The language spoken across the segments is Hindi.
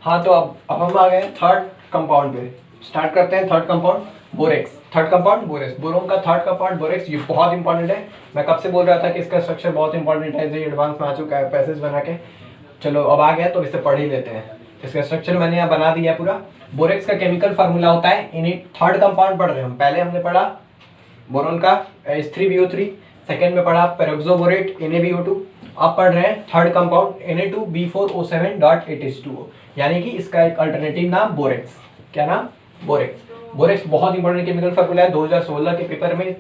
हाँ तो अब हम आ गए थर्ड कंपाउंड पे। स्टार्ट करते हैं third compound borax. Third compound borax, boron का थर्ड कंपाउंड बोरेक्स। ये बहुत इंपॉर्टेंट है। मैं कब से बोल रहा था कि इसका स्ट्रक्चर बहुत इंपॉर्टेंट है, ये एडवांस में आ चुका है पैसेज बना के। चलो अब आ गया तो इसे पढ़ ही लेते हैं। इसका स्ट्रक्चर मैंने यहाँ बना दिया है पूरा। बोरेक्स का केमिकल फार्मूला होता है, इन्हीं थर्ड कंपाउंड पढ़ रहे हैं हम। पहले हमने पढ़ा बोरोन का H3BO3, सेकेंड में पढ़ा पेरोक्सोबोरेट NaBO2। अब पढ़ रहे हैं थर्ड कंपाउंड Na2B4O7.8H2O, यानी कि इसका एक अल्टरनेटिव नाम बोरेक्स। क्या नाम? बोरेक्स। बोरेक्स बहुत इंपॉर्टेंट केमिकल फार्मूला है। 2016 के पेपर में,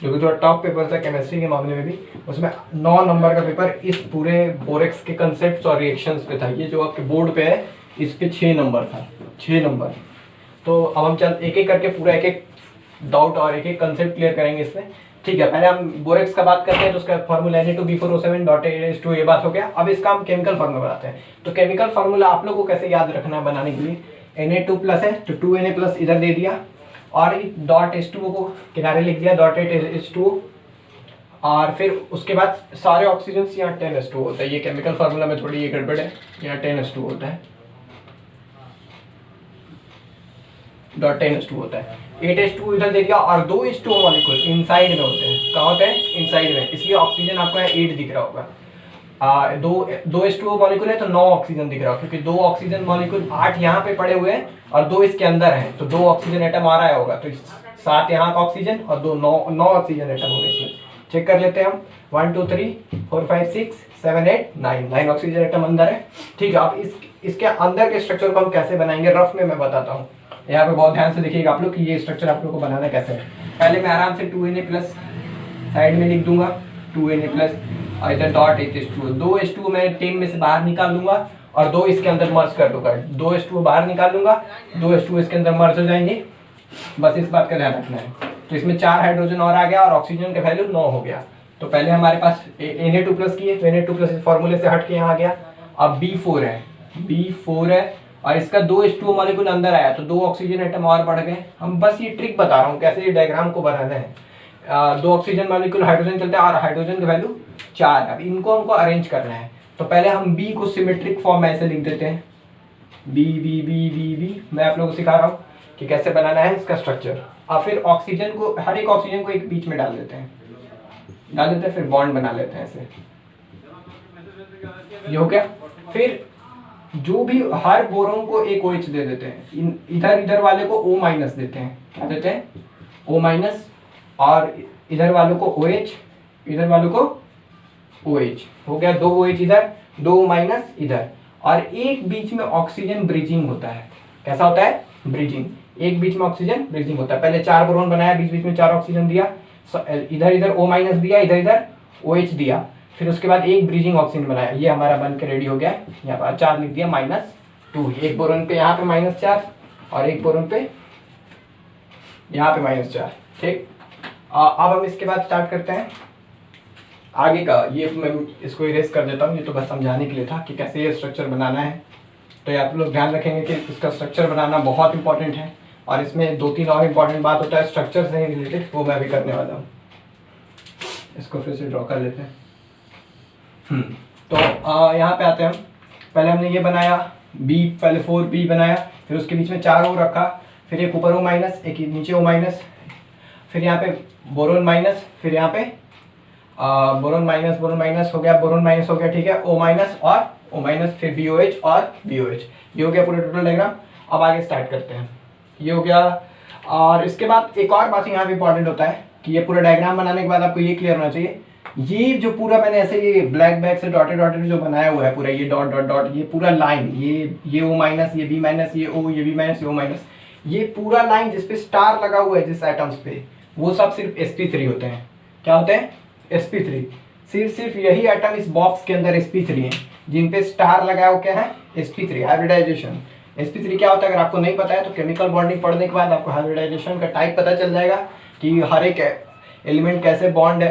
जो कि थोड़ा टॉप पेपर था केमिस्ट्री के मामले में भी, उसमें 9 नंबर का पेपर इस पूरे बोरेक्स के कंसेप्ट और रिएक्शंस पे था। ये जो आपके बोर्ड पे है इस पे 6 नंबर था, 6 नंबर। तो अब हम चल एक एक करके पूरा एक एक डाउट और एक एक कंसेप्ट क्लियर करेंगे इसमें। ठीक है, पहले हम बोरेक्स का बात करते हैं तो उसका फार्मूला Na2B4O7.8H2O, ये बात हो गया। अब इसका हम केमिकल फार्मूला बनाते हैं। तो केमिकल फार्मूला आप लोगों को कैसे याद रखना है बनाने के लिए, Na2 प्लस है तो 2Na प्लस इधर दे दिया और .H2O को किनारे लिख दिया .8H2O, और फिर उसके बाद सारे ऑक्सीजन यहाँ 10H2O होता है। ये केमिकल फार्मूला में थोड़ी ये गड़बड़ है, यहाँ 10H2O होता है, .10H2 होता है। 8H2 इधर दे दिया और 2H2O मॉलिक्यूल इनसाइड में होते हैं। कहाँ होते हैं? इनसाइड में, इसलिए ऑक्सीजन आपको यहाँ 8 दिख रहा होगा। 2H2O मॉलिक्यूल है तो 9 ऑक्सीजन दिख रहा होगा, क्योंकि 2 ऑक्सीजन मॉलिक्यूल 8 यहाँ पे पड़े हुए हैं और 2 इसके अंदर है, तो 2 ऑक्सीजन एटम आ रहा होगा। तो 7 यहाँ का ऑक्सीजन और 9 ऑक्सीजन एटम होंगे इसमें। चेक कर लेते हैं हम। 1 2 3 4 5 6 7 8 9 ऑक्सीजन एटम अंदर है। ठीक है, अब इसके अंदर के स्ट्रक्चर को हम कैसे बनाएंगे रफ में मैं बताता हूँ। यहाँ पे बहुत ध्यान से देखिएगा आप लोग कि ये स्ट्रक्चर आप लोग को बनाना कैसे है। पहले मैं आराम से 2Na प्लस साइड में लिख दूंगा, 2Na प्लस और इधर .8H2O। 2H2O मैं 10 में से बाहर निकाल लूंगा और 2 इसके अंदर मर्ज कर दूंगा। 2H2O बाहर निकाल लूंगा, 2H2O इसके अंदर मर्ज हो जाएंगे। बस इस बात का ध्यान रखना है। तो इसमें 4 हाइड्रोजन और आ गया और ऑक्सीजन का वैल्यू 9 हो गया। तो पहले हमारे पास Na2 प्लस की है, तो Na2 प्लस इस फॉर्मूले से हट के यहाँ आ गया। अब B4 है, B4 है और इसका 2H2O मॉलिक्यूल अंदर आया तो 2 ऑक्सीजन एटम और बढ़ गए। हम बस ये ट्रिक बता रहा हूँ कैसे ये डायग्राम को बनाना है। 2 ऑक्सीजन मॉलिक्यूल हाइड्रोजन चलता है और हाइड्रोजन का वैल्यू 4। अब इनको हमको अरेंज करना है। तो पहले हम B को सिमेट्रिक फॉर्म में ऐसे लिख देते हैं, B। मैं आप लोगों को सिखा रहा हूँ कि कैसे बनाना है इसका स्ट्रक्चर। और फिर ऑक्सीजन को, हर एक ऑक्सीजन को एक बीच में डाल देते हैं, फिर बॉन्ड बना लेते हैं ऐसे। ये हो गया। फिर जो भी हर बोरोन को एक OH दे देते हैं, इधर वाले को O माइनस देते हैं। क्या देते हैं? O माइनस, और इधर वालों को OH, इधर वालों को OH। हो गया 2 OH इधर, 2 माइनस इधर, और एक बीच में ऑक्सीजन ब्रिजिंग होता है। कैसा होता है? ब्रिजिंग। एक बीच में ऑक्सीजन ब्रिजिंग होता है। पहले 4 बोरोन बनाया, बीच बीच में 4 ऑक्सीजन दिया, इधर O माइनस दिया, इधर OH दिया, फिर उसके बाद एक ब्रिजिंग ऑक्सीजन बनाया। ये हमारा बन के रेडी हो गया। यहाँ पर 4 लिख दिया, -2। एक बोरोन पे यहाँ पे -4 और एक बोरोन पे यहाँ पे -4। ठीक, अब हम इसके बाद स्टार्ट करते हैं आगे का। ये मैं इसको इरेज कर देता हूँ, ये तो बस समझाने के लिए था कि कैसे ये स्ट्रक्चर बनाना है। तो ये आप लोग ध्यान रखेंगे कि इसका स्ट्रक्चर बनाना बहुत इंपॉर्टेंट है, और इसमें 2-3 और इम्पॉर्टेंट बात होता है स्ट्रक्चर से रिलेटेड, वो मैं भी करने वाला हूँ। इसको फिर से ड्रॉ कर लेते हैं। तो यहाँ पे आते हैं हम। पहले हमने ये बनाया B, पहले 4B बनाया, फिर उसके बीच में 4 O रखा, फिर एक ऊपर O माइनस, एक नीचे O माइनस, फिर यहाँ पे बोरोन माइनस, फिर यहाँ पे बोरोन माइनस हो गया, बोरोन माइनस हो गया। ठीक है, O माइनस और O माइनस, फिर BOH और BOH। ये हो गया पूरा टोटल डायग्राम। अब आगे स्टार्ट करते हैं। ये हो गया। और इसके बाद एक और बात यहाँ पे इंपॉर्टेंट होता है कि ये पूरा डायग्राम बनाने के बाद आपको ये क्लियर होना चाहिए, ये जो पूरा मैंने ऐसे ये ब्लैक बैक से डॉटेड जो बनाया हुआ है पूरा, ये डॉट, ये पूरा लाइन, ये O माइनस, ये B माइनस, ये O, ये B माइनस, ये O माइनस, ये पूरा लाइन जिसपे स्टार लगा हुआ है जिस एटम्स पे, वो सब सिर्फ sp3 होते हैं। क्या होते हैं? sp3। सिर्फ यही एटम इस बॉक्स के अंदर sp3 हैं जिन पे स्टार लगाया हुआ। क्या है? sp3, hybridisation. sp3 क्या होता है अगर आपको नहीं पता है तो केमिकल बॉन्डिंग पढ़ने के बाद आपको हाइब्रिडाइजेशन का टाइप पता चल जाएगा कि हर एक एलिमेंट कैसे बॉन्ड,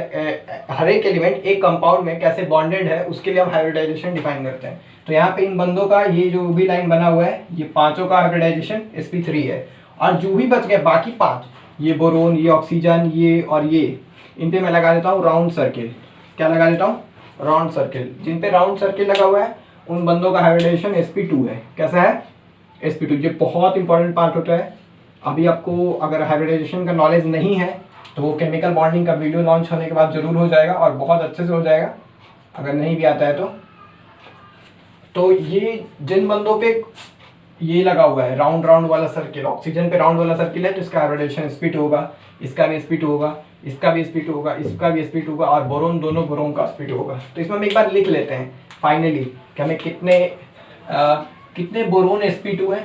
हर एक एलिमेंट एक कंपाउंड में कैसे बॉन्डेड है, उसके लिए हम हाइब्रिडाइजेशन डिफाइन करते हैं। तो यहाँ पे इन बंदों का ये जो भी लाइन बना हुआ है, ये पांचों का हाइब्रिडाइजेशन sp3 है, और जो भी बच गए बाकी 5, ये बोरोन, ये ऑक्सीजन, ये और ये, इन पे मैं लगा देता हूँ राउंड सर्किल। क्या लगा देता हूँ? Round circle. जिन पे राउंड सर्किल लगा हुआ है उन बंदों का हाइब्रिडाइजेशन sp2 है। कैसा है? sp2, ये बहुत इंपॉर्टेंट पार्ट होता है। अभी आपको अगर हाइब्रिडाइजेशन का नॉलेज नहीं है तो वो केमिकल बॉन्डिंग का वीडियो लॉन्च होने के बाद ज़रूर हो जाएगा और बहुत अच्छे से हो जाएगा, अगर नहीं भी आता है तो ये जिन बंदों पे ये लगा हुआ है राउंड राउंड वाला सर्किल, ऑक्सीजन पे राउंड वाला सर्किल है, तो इसका हाइब्रिडाइजेशन sp2 होगा, इसका भी sp2 होगा, इसका भी sp2 होगा, इसका भी sp2 होगा और बोरोन, दोनों बोरोन का sp2 होगा। तो इसमें हम एक बार लिख लेते हैं फाइनली कि हमें कितने बोरोन sp2 है।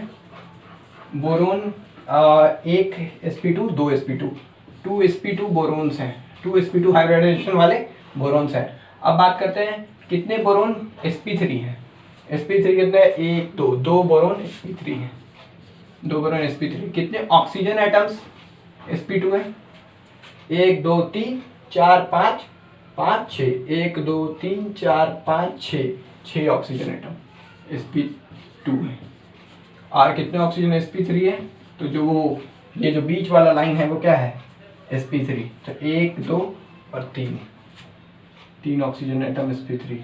बोरोन एक sp2, दो sp2, 2 sp2 बोरोन्स हैं, 2 sp2 हाइब्रिडाइजेशन वाले बोरोन्स हैं। अब बात करते हैं कितने बोरोन sp3 हैं। sp3 कितने, 1 2, 2 बोरोन sp3 है, 2 बोरोन sp3। कितने ऑक्सीजन एटम्स sp2 है, 1 2 3 4 5 5 6, 1 2 3 4 5 6 ऑक्सीजन एटम sp2 है। और कितने ऑक्सीजन sp3 है, तो जो वो ये जो बीच वाला लाइन है वो क्या है, sp3। तो 1 2 और 3 ऑक्सीजन एटम sp3,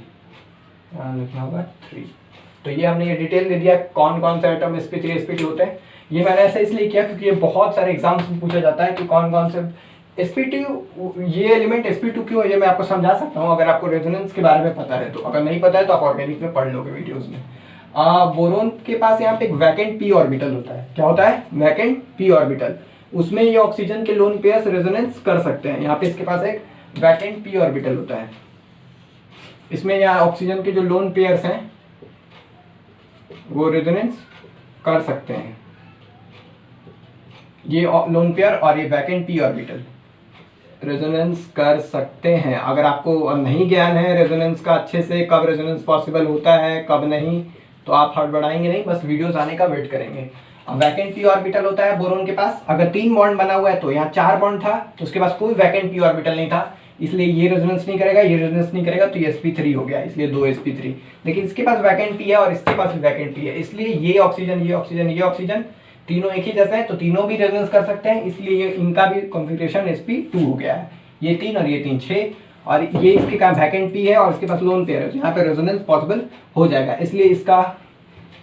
यहाँ लिखना होगा 3। तो ये हमने ये डिटेल दे दिया कौन कौन से एटम sp3 sp2 होते हैं। ये मैंने ऐसा इसलिए किया क्योंकि ये बहुत सारे एग्जाम्स में पूछा जाता है कि कौन कौन से sp2, ये एलिमेंट sp2 क्यों है, ये मैं आपको समझा सकता हूँ अगर आपको रेजोनेंस के बारे में पता है तो। अगर नहीं पता है तो आप ऑर्गेनिक में पढ़ लोगे वीडियोस में। बोरोन के पास यहाँ पे एक वैकेंट p ऑर्बिटल होता है। क्या होता है, वैकेंट p ऑर्बिटल। उसमें ये ऑक्सीजन के लोन पेयर्स रेजोनेंस कर सकते हैं। यहाँ पे इसके पास एक वैकेंट p ऑर्बिटल होता है। इसमें यहाँ ऑक्सीजन के जो लोन पेयर्स हैं वो रेजोनेंस कर सकते हैं, ये लोन पेयर और ये वैकेंट p ऑर्बिटल रेजोनेंस कर सकते हैं। अगर आपको नहीं ज्ञान है रेजोनेंस का अच्छे से, कब रेजोनेंस पॉसिबल होता है कब नहीं, तो आप हड़बड़ाएंगे नहीं, बस वीडियोस आने का वेट करेंगे। वैकेंट p ऑर्बिटल होता है बोरोन के पास। अगर 3 बॉन्ड बना हुआ है तो यहाँ 4 बॉन्ड था तो उसके पास कोई वैकेंट p ऑर्बिटल नहीं था, इसलिए ये रेजोनेंस नहीं करेगा, ये रेजोनेंस नहीं करेगा, तो ये sp3 हो गया, इसलिए 2 sp3। लेकिन इसके पास वैकेंट p है और इसके पास भी वैकेंट p है, इसलिए ये ऑक्सीजन ये ऑक्सीजन ये ऑक्सीजन तीनों एक ही जैसे हैं तो तीनों भी रेजोनेंस कर सकते हैं, इसलिए इनका भी कॉन्फ़िगरेशन sp2 हो गया है। ये 3 और ये 3 6, और ये इसके का वैकेंट p है और इसके पास लोन पेयर है, यहाँ पे रेजोनेंस पॉसिबल हो जाएगा। इसलिए इसका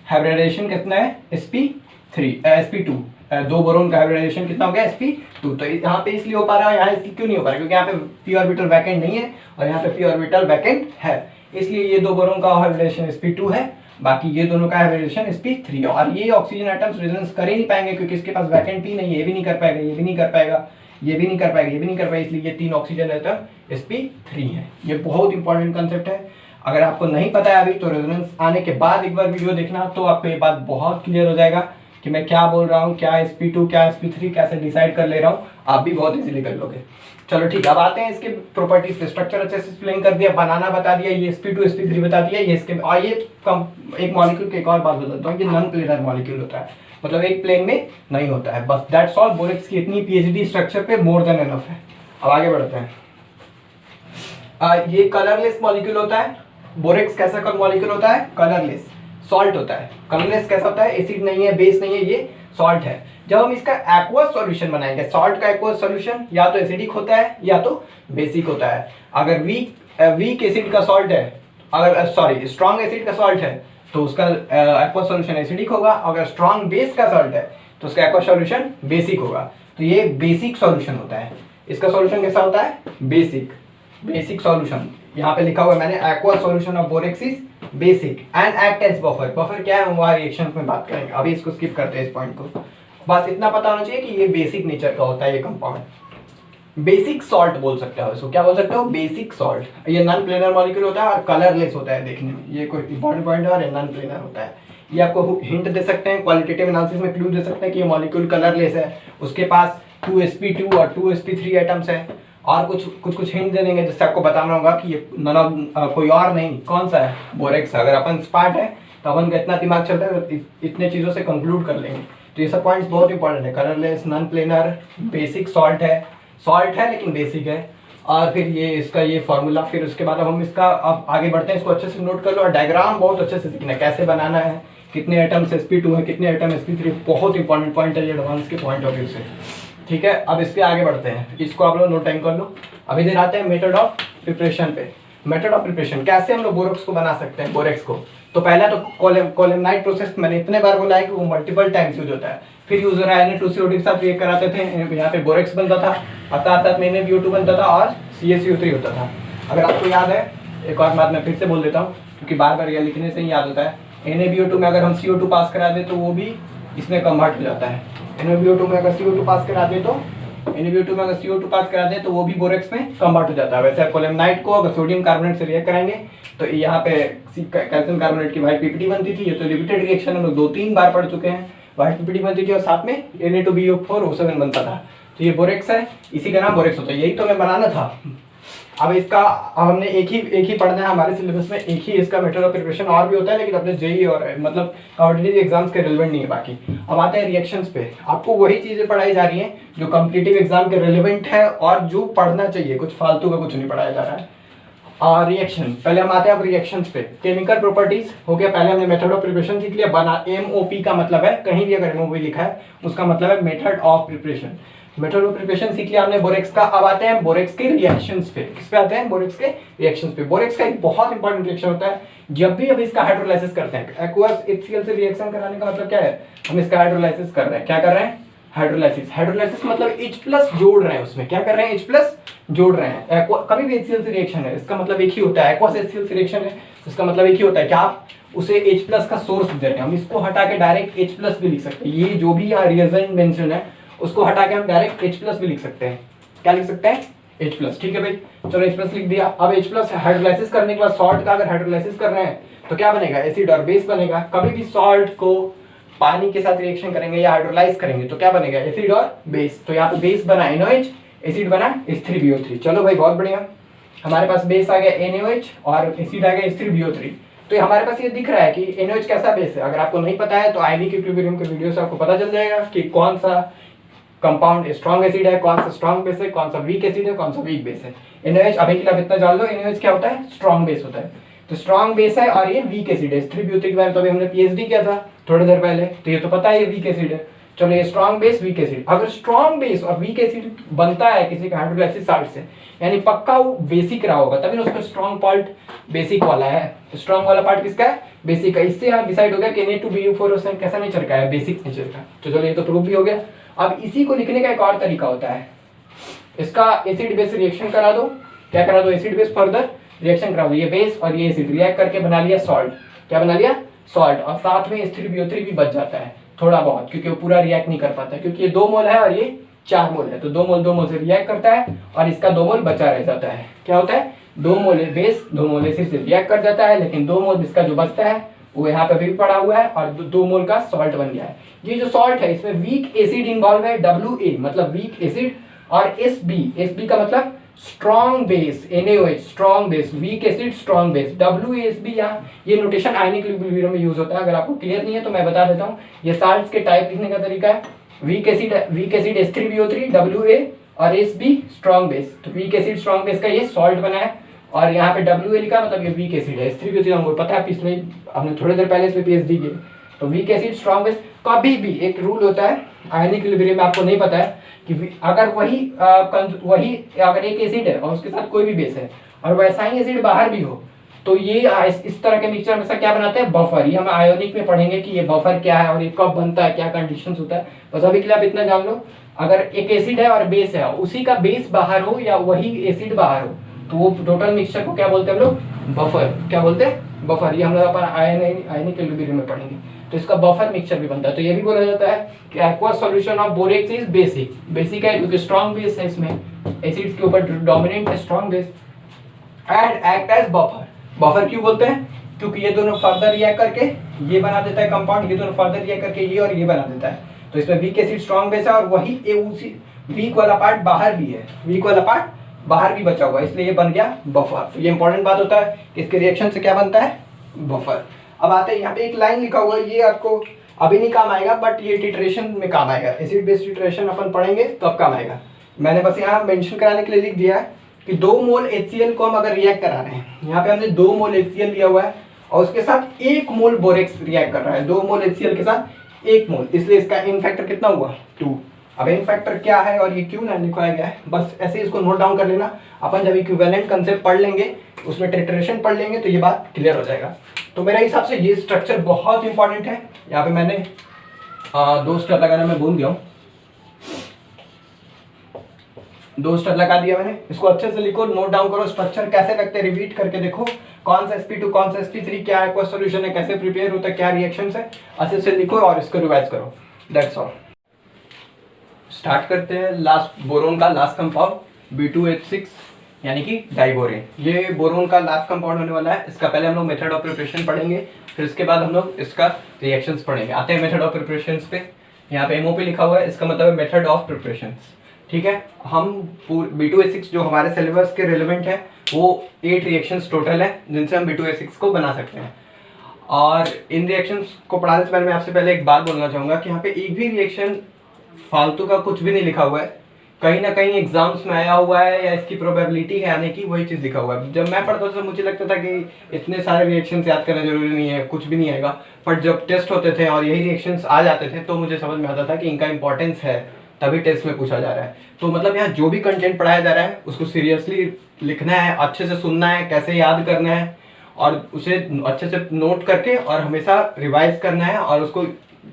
हाइब्रिडाइजेशन कितना है, sp2। 2 बोरोन का हाइब्रिडाइजेशन कितना हो गया, sp2। तो यहाँ पे इसलिए हो पा रहा है, यहाँ इसलिए क्यों नहीं हो पा रहा, क्योंकि यहाँ पे p ऑर्बिटल वैकेंट नहीं है और यहाँ पे p ऑर्बिटल वैकेंट है, इसलिए ये 2 बोरोन का हाइब्रिडाइजेशन sp2 है, बाकी ये दोनों का हाइब्रिडाइजेशन sp3। और ये ऑक्सीजन एटम्स रेजोनेंस कर ही नहीं पाएंगे क्योंकि इसके पास वैकेंट p नहीं है, ये भी नहीं कर पाएगा, ये भी नहीं कर पाएगा, ये भी नहीं कर पाएगा, ये भी नहीं कर पाएगा, इसलिए ये 3 ऑक्सीजन एटम sp3 है। ये बहुत इंपॉर्टेंट कंसेप्ट है। अगर आपको नहीं पता है अभी तो रेजोनेंस आने के बाद एक बार वीडियो देखना, तो आपको ये बात बहुत क्लियर हो जाएगा कि मैं क्या बोल रहा हूँ, क्या sp2 क्या sp3 कैसे डिसाइड कर ले रहा हूँ, आप भी बहुत इजीली कर लोगे। चलो ठीक है, अब आते हैं इसके प्रॉपर्टीज पे। स्ट्रक्चर अच्छे से एक्सप्लेन कर दिया, बनाना बता दिया, ये sp2 sp3 बता दिया, ये इसके और ये एक मॉलिक्यूल की एक और बात बताता हूँ, ये नॉन प्लेनर मॉलिक्यूल होता है, मतलब एक प्लेन में नहीं होता है, बस दैट्स ऑल। बोरेक्स की इतनी पीएचडी स्ट्रक्चर पे मोर देन एनफ है। अब आगे बढ़ते हैं। ये कलरलेस मॉलिक्यूल होता है। बोरेक्स कैसा मॉलिक्यूल होता है, कलरलेस सॉल्ट होता है। कलरलेस कैसा होता है, एसिड नहीं है, बेस नहीं है, ये सॉल्ट है। जब हम इसका एक्वस सॉल्यूशन बनाएंगे, सॉल्ट का एक्वस सॉल्यूशन या तो एसिडिक होता है या तो बेसिक होता है। अगर वीक एसिड का सॉल्ट है, अगर सॉरी स्ट्रॉन्ग एसिड का सॉल्ट है तो उसका एक्वस सॉल्यूशन एसिडिक होगा। अगर स्ट्रॉन्ग बेस का सॉल्ट है तो उसका एक्वस सॉल्यूशन बेसिक होगा। तो ये बेसिक सॉल्यूशन होता है। इसका सॉल्यूशन कैसा होता है, बेसिक सॉल्यूशन। यहाँ पे लिखा हुआ है मैंने, aqueous solution of borax is basic and act as buffer. Buffer क्या है, हम वहाँ रिएक्शंस में बात करेंगे, अभी इसको स्किप करते हैं इस पॉइंट को। बस इतना पता होना चाहिए कि ये बेसिक नेचर का होता है ये कंपाउंड। बेसिक सॉल्ट बोल सकते हो इसको, क्या बोल सकते हो, बेसिक सॉल्ट। ये नॉन प्लेनर मॉलिक्यूल होता है और कलरलेस होता है देखने में, ये कोई इंपॉर्टेंट पॉइंट है, और ये नॉन प्लेनर होता है। ये आपको हिंट दे सकते हैं, क्वालिटेटिव एनालिसिस में क्लू दे सकते हैं कि ये मॉलिक्यूल कलरलेस है, उसके पास 2 sp2 और 2 sp3 एटम्स है, और कुछ हिंट दे देंगे जिससे आपको बताना होगा कि ये कोई और नहीं, कौन सा है, बोरेक्स। अगर अपन स्मार्ट है तो अपन का इतना दिमाग चलता है तो इतने चीज़ों से कंक्लूड कर लेंगे। तो ये सब पॉइंट्स बहुत इंपॉर्टेंट है। Colourless, non planar, basic salt है लेकिन बेसिक है, और फिर ये इसका ये फॉर्मूला। फिर उसके बाद अब हम इसका अब आगे बढ़ते हैं, इसको अच्छे से नोट कर लो, और डायग्राम बहुत अच्छे से सीखना है कैसे बनाना है, कितने एटम्स sp2 है, कितने एटम sp3, बहुत इंपॉर्टेंट पॉइंट है ये एडवांस के पॉइंट ऑफ व्यू से। ठीक है, अब इसके आगे बढ़ते हैं, इसको आप लोग नोट टाइम कर लो। अभी देर आते हैं मेथड ऑफ प्रिपरेशन पे। मेथड ऑफ प्रिपरेशन, कैसे हम लोग बोरेक्स को बना सकते हैं बोरेक्स को। तो पहला तो कोलेमनाइट प्रोसेस मैंने इतने बार बोला है कि वो मल्टीपल टाइम्स यूज होता है। फिर यूजर Na2CO के साथ रिएक्ट कराते थे, यहाँ पे बोरेक्स बनता था और साथ साथ में NaBO2 बनता था और CaCO3 होता था। अगर आपको याद है, एक और बात मैं फिर से बोल देता हूँ क्योंकि बार बार यह लिखने से ही याद होता है, NaBO2 में अगर हम CO2 पास करा दे तो वो भी इसमें कन्वर्ट हो जाता है। NaBO2 में अगर CO2 पास करा दे तो NaBO2 में अगर CO2 पास करा दे तो वो भी बोरेक्स में कन्वर्ट हो जाता है। वैसे कोलेमनाइट को अगर सोडियम कार्बोनेट से रिएक्ट कराएंगे तो यहाँ पे कैल्शियम कार्बोनेट की व्हाइट पीपीटी बनती थी। ये तो रिपीटेड रिएक्शन हम लोग 2-3 बार पढ़ चुके हैं। व्हाइट पीपीटी बनती थी और साथ में Na2BO4O7 बनता था। तो ये बोरेक्स है, इसी का नाम बोरेक्स होता है। यही तो मैं बनाना था। अब हमने एक ही पढ़ना है हमारे सिलेबस में, एक ही इसका मेथड ऑफ प्रिपरेशन और भी होता है, लेकिन अपने जेईई और मतलब कॉम्पिटिटिव एग्जाम्स के रिलेवेंट नहीं है बाकी। अब आते हैं रिएक्शंस पे। आपको वही चीज़ें पढ़ाई जा रही हैं जो कॉम्पिटिटिव एग्जाम के रिलेवेंट है और जो पढ़ना चाहिए, कुछ फालतू का कुछ नहीं पढ़ाया जा रहा है। और रिएक्शन, पहले हम आते हैं अब रिएक्शंस पे। केमिकल प्रॉपर्टीज हो गया, पहले हमने मेथड ऑफ प्रिपरेशन सीख लिया। बना MOP का मतलब है, कहीं भी अगर MOP लिखा है उसका मतलब है method of preparation. Method of preparation सीख लिया हमने बोरेक्स का। अब आते हैं बोरेक्स के रिएक्शंस पे। किस पे आते हैं? बोरेक्स के रिएक्शंस पे। बोरेक्स का एक बहुत इंपॉर्टेंट रिएक्शन होता है जब भी हम इसका हाइड्रोलाइसिस करते हैं। एक्वस HCl से रिएक्शन कराने का मतलब क्या है? हम इसका हाइड्रोलाइसिस कर रहे हैं। क्या कर रहे हैं? हाइड्रोलाइसिस। हाइड्रोलाइसिस मतलब H+ जोड़ रहे हैं उसमें। क्या कर रहे हैं? H+ जोड़ रहे हैं। कभी भी HCl से रिएक्शन है, इसका मतलब एक ही होता है। एक्वस HCl से रिएक्शन है, इसका मतलब एक ही होता है कि आप उसे H+ का सोर्स दे रहे हैं। हम इसको हटा के डायरेक्ट H+ भी लिख सकते हैं। ये जो भी रिएजेंट मेंशन है उसको हटा के हम डायरेक्ट H+ भी लिख सकते हैं। क्या लिख सकते हैं? H+। ठीक है भाई, चलो H+ लिख दिया। अब H+ हाइड्रोलाइसिस करने के बाद सॉल्ट का अगर हाइड्रोलाइसिस कर रहे हैं तो क्या बनेगा? एसिड और बेस बनेगा। कभी भी सॉल्ट को पानी के साथ रिएक्शन करेंगे या हाइड्रोलाइज करेंगे तो क्या बनेगा? एसिड और बेस। तो यहाँ पे बेस बना NaOH, एसिड बना H3BO3। चलो भाई बहुत बढ़िया, हमारे पास बेस आ गया NaOH और एसिड आ गया H3BO3। तो हमारे पास ये दिख रहा है कि NaOH कैसा बेस है। अगर आपको नहीं पता है तो आयनिक इक्विलिब्रियम के वीडियो से आपको पता चल जाएगा कि कौन सा कंपाउंड स्ट्रॉन्ग एसिड है, कौन सा स्ट्रॉन्ग बेस है, कौन सा वीक एसिड है, कौन सा वीक बेस है। NaOH अभी के लिए इतना जान लो, NaOH क्या होता है? स्ट्रॉन्ग बेस होता है। तो स्ट्रॉन्ग बेस है और ये वीक एसिड है। H3BO3 के बारे में तो अभी हमने PhD किया था थोड़ी देर पहले, तो ये तो पता है ये वीक एसिड है। चलो ये स्ट्रॉन्ग बेस वीक एसिड। अगर स्ट्रॉन्ग बेस और वीक एसिड बनता है किसी का हाइड्रोलाइसिस साइड से, यानी पक्का वो बेसिक रहा होगा, तभी ना उसका स्ट्रॉन्ग पार्ट बेसिक वाला है। स्ट्रॉन्ग वाला पार्ट किसका है? बेसिक का। इससे यहाँ डिसाइड हो गया कि Na2BO4O7 कैसा नेचर का है? बेसिक नेचर का। तो चलो ये तो प्रूफ भी हो गया। अब इसी को लिखने का एक और तरीका होता है, इसका एसिड बेस रिएक्शन करा दो। क्या करा दो? एसिड बेस फर्दर रिएक्शन करा दो। ये बेस और ये एसिड रिएक्ट करके बना लिया सॉल्ट। क्या बना लिया? सॉल्ट। और साथ में H3BO3 भी बच जाता है थोड़ा बहुत, क्योंकि वो पूरा रिएक्ट नहीं कर पाता, क्योंकि ये 2 मोल है और ये 4 मोल है। तो 2 मोल से रिएक्ट करता है और इसका 2 मोल बचा रह जाता है। क्या होता है? 2 मोल बेस 2 मोल एसिड से रिएक्ट कर जाता है, लेकिन 2 मोल इसका जो बचता है वो यहाँ पे भी पड़ा हुआ है और 2 मोल का सॉल्ट बन गया है। ये जो सॉल्ट है इसमें वीक एसिड इन्वॉल्व है, WA मतलब वीक एसिड, और SB का मतलब strong base. NaOH strong base, weak acid strong base. WASB यहाँ ये नोटेशन आयनिक इक्विलिब्रियम में यूज होता है। अगर आपको क्लियर नहीं है तो मैं बता देता हूँ, ये साल्ट्स के टाइप लिखने का तरीका है। वीक एसिड H3BO3, WA और SB स्ट्रॉन्ग बेस। तो वीक एसिड स्ट्रॉन्ग बेस का ये सॉल्ट बना है और यहाँ पे WA लिखा मतलब ये वीक एसिड है। H3BO3 हमको पता है, पिछले हमने थोड़ी देर पहले इस पे PhD की। तो वीक एसिड स्ट्रॉन्ग बेस। कभी भी एक रूल होता है आयनिक इक्विलिब्रियम में, आपको नहीं पता है कि अगर वही अगर एक एसिड है और उसके साथ कोई भी बेस है और वैसा ही एसिड बाहर भी हो, तो ये इस तरह के मिक्सचर हमेशा क्या बनाते हैं? बफर। ये हम आयोनिक में पढ़ेंगे कि ये बफर क्या है और ये कब बनता है, क्या कंडीशंस होता है। बस अभी के लिए आप इतना जान लो, अगर एक एसिड है और बेस है, उसी का बेस बाहर हो या वही एसिड बाहर हो, तो वो टोटल मिक्सचर को क्या बोलते हैं हम लोग? बफर। क्या बोलते हैं? बफर। ये हम लोग अपन आयनिक इक्विलिब्रियम में पढ़ेंगे, तो इसका बफर मिक्सचर भी बनता है। तो ये भी बोला जाता है कि aqueous solution of borax is basic. Basic है क्योंकि स्ट्रॉन्ग बेस है, इसमें एसिड्स के ऊपर डोमिनेंट है strong base. And act as buffer. Buffer क्यों बोलते हैं? क्योंकि ये दोनों फर्दर रिएक्ट करके ये बना देता है कंपाउंड, ये दोनों फर्दर रिएक्ट करके ये और ये बना देता है। तो इसमें वीक एसिड स्ट्रॉन्ग बेस है और वही उसी वीक वाला पार्ट बाहर भी है, वीक वाला पार्ट बाहर भी बचा हुआ है, इसलिए ये बन गया बफर। तो ये इंपॉर्टेंट बात होता है, इसके रिएक्शन से क्या बनता है? बफर। अब आते हैं यहाँ पे एक लाइन लिखा हुआ है, ये आपको अभी नहीं काम आएगा बट ये टिट्रेशन में काम आएगा। एसिड बेस टिट्रेशन अपन पढ़ेंगे तो अब काम आएगा। मैंने बस यहाँ मेंशन कराने के लिए लिख दिया है कि 2 मोल HCl को हम अगर रिएक्ट करा रहे हैं, यहाँ पे हमने 2 मोल HCl लिया हुआ है और उसके साथ 1 मोल बोरेक्स रिएक्ट कर रहा है। 2 मोल HCl के साथ 1 मोल, इसलिए इसका इन फैक्टर कितना हुआ? 2। अब n फैक्टर क्या है और ये क्यों नहीं लिखवाया गया है, बस ऐसे इसको नोट डाउन कर लेना। अपन जब इक्विवेलेंट कंसेप्ट पढ़ लेंगे, उसमें ट्रिटरेशन पढ़ लेंगे तो ये बात क्लियर हो जाएगा। तो मेरे हिसाब से ये स्ट्रक्चर बहुत इंपॉर्टेंट है। यहाँ पे मैंने 2 स्टेप लगाना मैं भूल गया हूँ, 2 स्टेप लगा दिया मैंने। इसको अच्छे से लिखो, नोट डाउन करो, स्ट्रक्चर कैसे लगते हैं रिपीट करके देखो, कौन सा sp2 कौन सा sp3 क्या है, कोई सोल्यूशन है, कैसे प्रिपेयर होता है, क्या रिएक्शंस है, अच्छे से लिखो और इसको रिवाइज करो। That's all. स्टार्ट करते हैं लास्ट बोरोन का लास्ट कंपाउंड B2H6 यानी कि डाइबोरेन। ये बोरोन का लास्ट कंपाउंड होने वाला है। इसका पहले हम लोग मेथड ऑफ प्रिपरेशन पढ़ेंगे, फिर इसके बाद हम लोग इसका रिएक्शंस पढ़ेंगे। आते हैं मेथड ऑफ प्रिपरेशन पे। यहाँ पे MOP लिखा हुआ है, इसका मतलब है मेथड ऑफ प्रिपरेशन। ठीक है, हम B2H6 जो हमारे सिलेबस के रिलेवेंट है वो 8 रिएक्शंस टोटल है जिनसे हम B2H6 को बना सकते हैं। और इन रिएक्शंस को पढ़ाने से पहले मैं आपसे पहले एक बात बोलना चाहूँगा कि यहाँ पे एक भी रिएक्शन फालतू का कुछ भी नहीं लिखा हुआ है। कहीं ना कहीं एग्जाम्स में आया हुआ है या इसकी प्रोबेबिलिटी है आने की, वही चीज़ लिखा हुआ है। जब मैं पढ़ता था तो मुझे लगता था कि इतने सारे रिएक्शंस याद करना जरूरी नहीं है, कुछ भी नहीं आएगा। पर जब टेस्ट होते थे और यही रिएक्शंस आ जाते थे तो मुझे समझ में आता था कि इनका इंपॉर्टेंस है, तभी टेस्ट में पूछा जा रहा है। तो मतलब यहाँ जो भी कंटेंट पढ़ाया जा रहा है उसको सीरियसली लिखना है, अच्छे से सुनना है, कैसे याद करना है और उसे अच्छे से नोट करके और हमेशा रिवाइज करना है और उसको